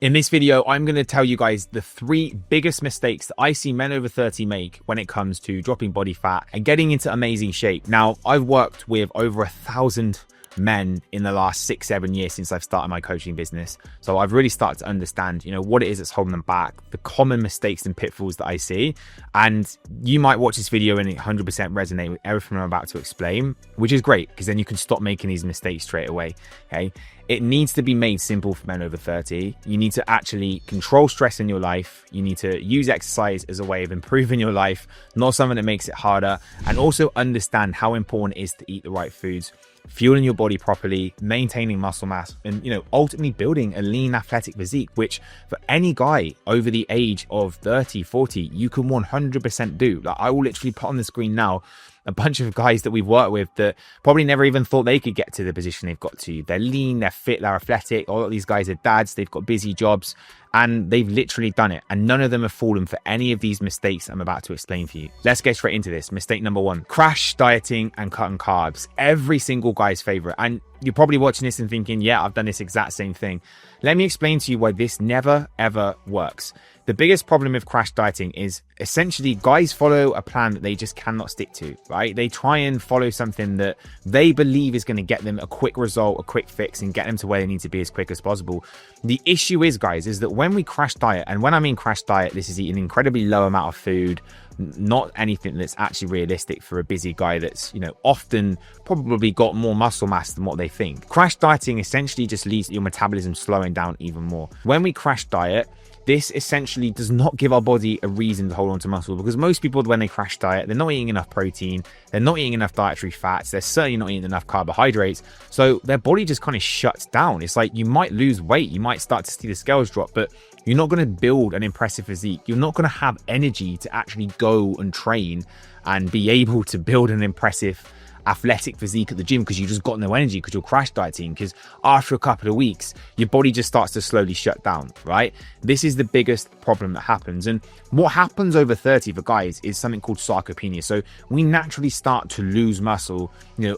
In this video, I'm going to tell you guys the 3 biggest mistakes that I see men over 30 make when it comes to dropping body fat and getting into amazing shape. Now, I've worked with over 1,000 men in the last 6-7 years since I've started my coaching business. So I've really started to understand, what it is that's holding them back, the common mistakes and pitfalls that I see. And you might watch this video and it 100% resonate with everything I'm about to explain, which is great because then you can stop making these mistakes straight away. Okay. It needs to be made simple for men over 30. You need to actually control stress in your life. You need to use exercise as a way of improving your life, not something that makes it harder. And also understand how important it is to eat the right foods, fueling your body properly, maintaining muscle mass, and ultimately building a lean athletic physique, which for any guy over the age of 30, 40, you can 100% do. Like, I will literally put on the screen now a bunch of guys that we've worked with that probably never even thought they could get to the position they've got to. They're lean, they're fit, they're athletic. All of these guys are dads, they've got busy jobs, and they've literally done it. And none of them have fallen for any of these mistakes I'm about to explain for you. Let's get straight into this. Mistake number 1, crash dieting and cutting carbs. Every single guy's favorite. And you're probably watching this and thinking, yeah, I've done this exact same thing. Let me explain to you why this never, ever works. The biggest problem with crash dieting is essentially guys follow a plan that they just cannot stick to, right? They try and follow something that they believe is going to get them a quick result, a quick fix, and get them to where they need to be as quick as possible. The issue is, guys, is that when we crash diet, and when I mean crash diet, this is eating an incredibly low amount of food, not anything that's actually realistic for a busy guy that's, often probably got more muscle mass than what they think. Crash dieting essentially just leads to your metabolism slowing down even more. When we crash diet, this essentially does not give our body a reason to hold on to muscle, because most people, when they crash diet, they're not eating enough protein, they're not eating enough dietary fats, they're certainly not eating enough carbohydrates. So their body just kind of shuts down. It's like you might lose weight, you might start to see the scales drop, but you're not going to build an impressive physique. You're not going to have energy to actually go and train and be able to build an impressive athletic physique at the gym, because you just got no energy because you're crash dieting, because after a couple of weeks your body just starts to slowly shut down, right? This is the biggest problem that happens. And what happens over 30 for guys is something called sarcopenia. So we naturally start to lose muscle,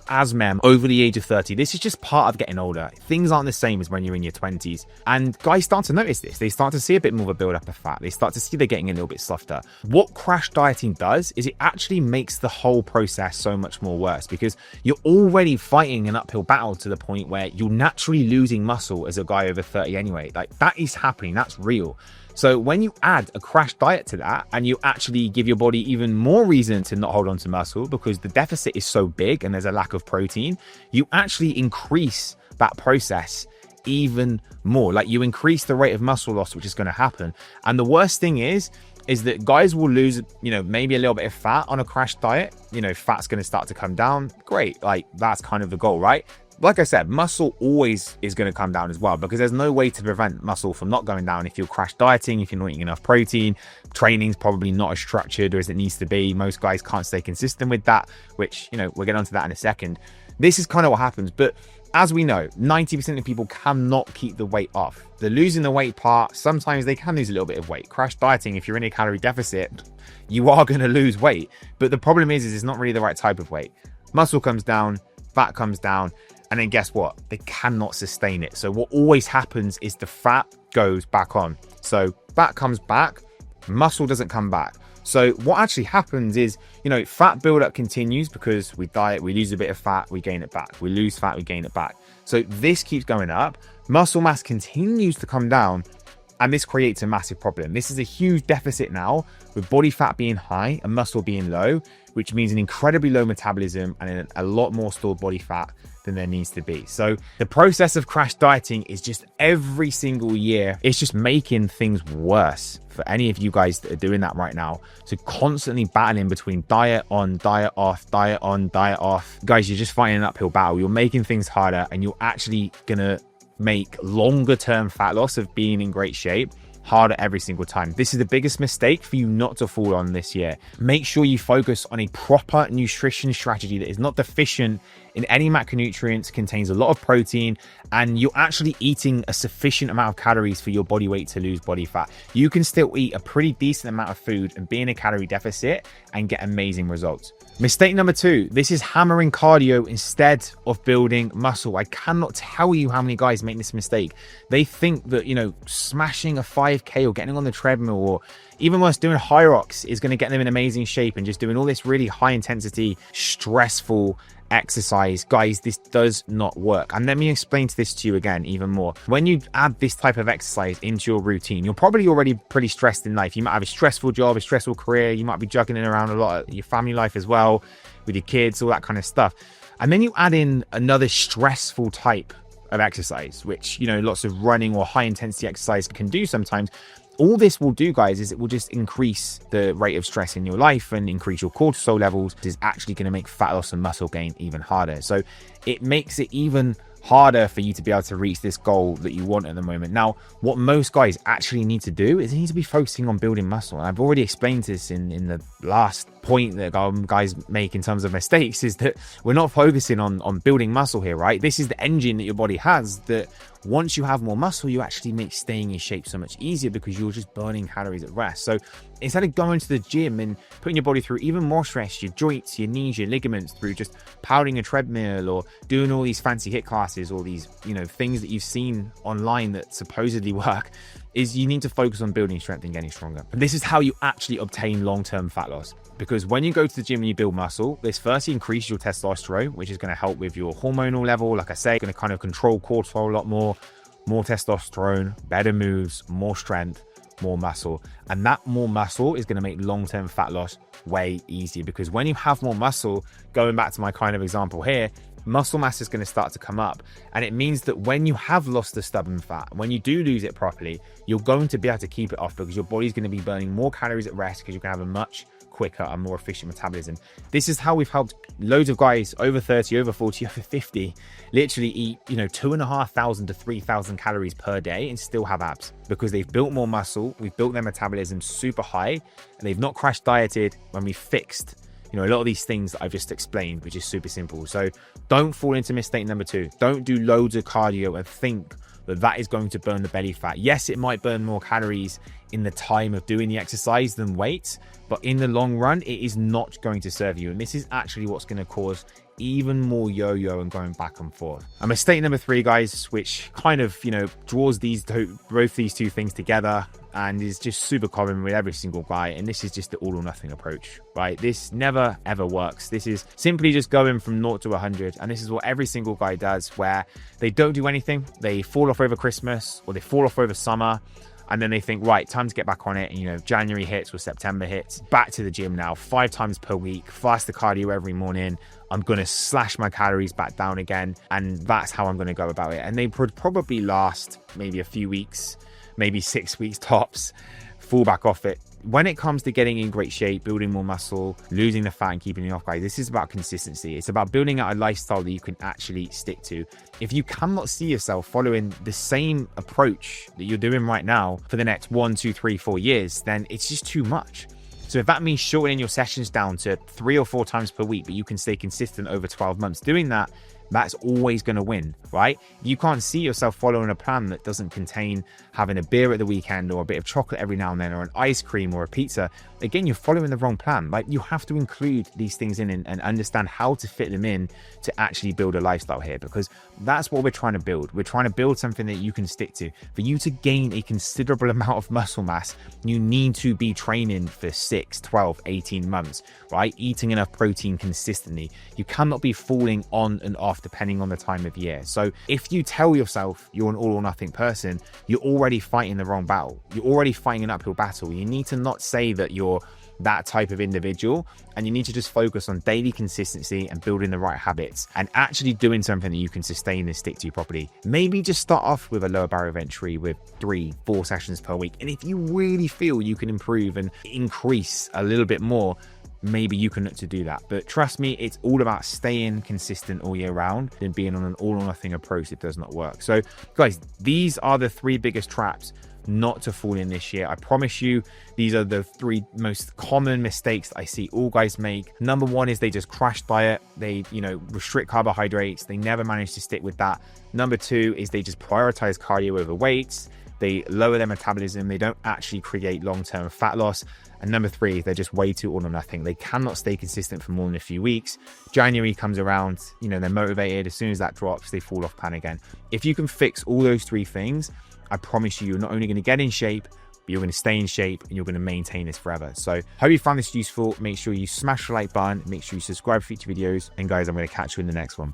as men over the age of 30. This is just part of getting older. Things aren't the same as when you're in your 20s, and guys start to notice this. They start to see a bit more of a build up of fat. They start to see they're getting a little bit softer. What crash dieting does is it actually makes the whole process so much more worse, because you're already fighting an uphill battle to the point where you're naturally losing muscle as a guy over 30 anyway. Like, that is happening, that's real. So when you add a crash diet to that, and you actually give your body even more reason to not hold on to muscle because the deficit is so big and there's a lack of protein, you actually increase that process even more. Like, you increase the rate of muscle loss, which is going to happen. And the worst thing is that guys will lose, maybe a little bit of fat on a crash diet. Fat's going to start to come down. Great. Like, that's kind of the goal, right? Like I said, muscle always is going to come down as well, because there's no way to prevent muscle from not going down if you're crash dieting, if you're not eating enough protein. Training's probably not as structured as it needs to be. Most guys can't stay consistent with that, which, we'll get onto that in a second. This is kind of what happens. But as we know, 90% of people cannot keep the weight off. The losing the weight part, sometimes they can lose a little bit of weight. Crash dieting, if you're in a calorie deficit, you are going to lose weight. But the problem is it's not really the right type of weight. Muscle comes down, fat comes down, and then guess what? They cannot sustain it. So what always happens is the fat goes back on. So fat comes back, muscle doesn't come back. So what actually happens is, fat buildup continues because we diet, we lose a bit of fat, we gain it back. We lose fat, we gain it back. So this keeps going up. Muscle mass continues to come down, and this creates a massive problem. This is a huge deficit now, with body fat being high and muscle being low, which means an incredibly low metabolism and a lot more stored body fat than there needs to be. So the process of crash dieting is just every single year, it's just making things worse for any of you guys that are doing that right now. So constantly battling between diet on, diet off, diet on, diet off. Guys, you're just fighting an uphill battle. You're making things harder, and you're actually gonna make longer term fat loss of being in great shape harder every single time. This is the biggest mistake for you not to fall on this year. Make sure you focus on a proper nutrition strategy that is not deficient in any macronutrients, contains a lot of protein, and you're actually eating a sufficient amount of calories for your body weight to lose body fat. You can still eat a pretty decent amount of food and be in a calorie deficit and get amazing results. Mistake number 2, this is hammering cardio instead of building muscle. I cannot tell you how many guys make this mistake. They think that, smashing a 5K or getting on the treadmill or even worse, doing Hyrox is going to get them in amazing shape, and just doing all this really high intensity, stressful exercise. Guys, this does not work. And let me explain this to you again even more. When you add this type of exercise into your routine, you're probably already pretty stressed in life. You might have a stressful job, a stressful career. You might be juggling around a lot of your family life as well, with your kids, all that kind of stuff. And then you add in another stressful type of exercise, which, lots of running or high intensity exercise can do sometimes. All this will do, guys, is it will just increase the rate of stress in your life and increase your cortisol levels. It is actually going to make fat loss and muscle gain even harder. So it makes it even harder for you to be able to reach this goal that you want at the moment. Now, what most guys actually need to do is they need to be focusing on building muscle. And I've already explained this in the last point that guys make in terms of mistakes, is that we're not focusing on building muscle here, right? This is the engine that your body has, that once you have more muscle, you actually make staying in shape so much easier because you're just burning calories at rest. So instead of going to the gym and putting your body through even more stress, your joints, your knees, your ligaments, through just powering a treadmill or doing all these fancy HIIT classes, or these, things that you've seen online that supposedly work, is you need to focus on building strength and getting stronger. And this is how you actually obtain long-term fat loss. Because when you go to the gym and you build muscle, this firstly increases your testosterone, which is going to help with your hormonal level. Like I say, going to kind of control cortisol a lot more testosterone, better moves, more strength, more muscle. And that more muscle is going to make long-term fat loss way easier, because when you have more muscle, going back to my kind of example here, muscle mass is going to start to come up. And it means that when you have lost the stubborn fat, when you do lose it properly, you're going to be able to keep it off, because your body's going to be burning more calories at rest, because you're going to have a much quicker and more efficient metabolism. This is how we've helped loads of guys over 30, over 40, over 50 literally eat 2,500 to 3,000 calories per day and still have abs, because they've built more muscle, we've built their metabolism super high, and they've not crash dieted when we fixed a lot of these things that I've just explained, which is super simple. So don't fall into mistake number 2. Don't do loads of cardio and think that is going to burn the belly fat. Yes, it might burn more calories in the time of doing the exercise than weights, but in the long run, it is not going to serve you. And this is actually what's going to cause even more yo-yo and going back and forth. And mistake number 3, guys, which kind of, draws both these two things together and is just super common with every single guy. And this is just the all or nothing approach, right? This never ever works. This is simply just going from 0 to 100. And this is what every single guy does, where they don't do anything. They fall off over Christmas or they fall off over summer. And then they think, right, time to get back on it. And, January hits or September hits, back to the gym now, 5 times per week, faster cardio every morning. I'm going to slash my calories back down again. And that's how I'm going to go about it. And they would probably last maybe a few weeks, maybe 6 weeks tops, fall back off it. When it comes to getting in great shape, building more muscle, losing the fat and keeping it off, guys, this is about consistency. It's about building out a lifestyle that you can actually stick to. If you cannot see yourself following the same approach that you're doing right now for the next 1, 2, 3, 4 years, then it's just too much. So if that means shortening your sessions down to 3 or 4 times per week, but you can stay consistent over 12 months doing that, that's always going to win, right? You can't see yourself following a plan that doesn't contain having a beer at the weekend or a bit of chocolate every now and then or an ice cream or a pizza. Again, you're following the wrong plan. Like, you have to include these things in and understand how to fit them in to actually build a lifestyle here, because that's what we're trying to build. We're trying to build something that you can stick to. For you to gain a considerable amount of muscle mass, you need to be training for 6, 12, 18 months, right? Eating enough protein consistently. You cannot be falling on and off depending on the time of year. So if you tell yourself you're an all or nothing person, you're already fighting the wrong battle. You're already fighting an uphill battle. You need to not say that you're that type of individual, and you need to just focus on daily consistency and building the right habits and actually doing something that you can sustain and stick to properly. Maybe just start off with a lower barrier of entry with 3, 4 sessions per week. And if you really feel you can improve and increase a little bit more, maybe you can look to do that. But trust me, it's all about staying consistent all year round than being on an all or nothing approach that does not work. So guys, these are the 3 biggest traps not to fall in this year. I promise you, these are the 3 most common mistakes that I see all guys make. Number 1 is they just crash diet. They, restrict carbohydrates. They never manage to stick with that. Number 2 is they just prioritize cardio over weights. They lower their metabolism. They don't actually create long-term fat loss. And number 3, they're just way too all or nothing. They cannot stay consistent for more than a few weeks. January comes around, they're motivated. As soon as that drops, they fall off plan again. If you can fix all those 3 things, I promise you, you're not only going to get in shape, but you're going to stay in shape and you're going to maintain this forever. So hope you found this useful. Make sure you smash the like button. Make sure you subscribe for future videos. And guys, I'm going to catch you in the next one.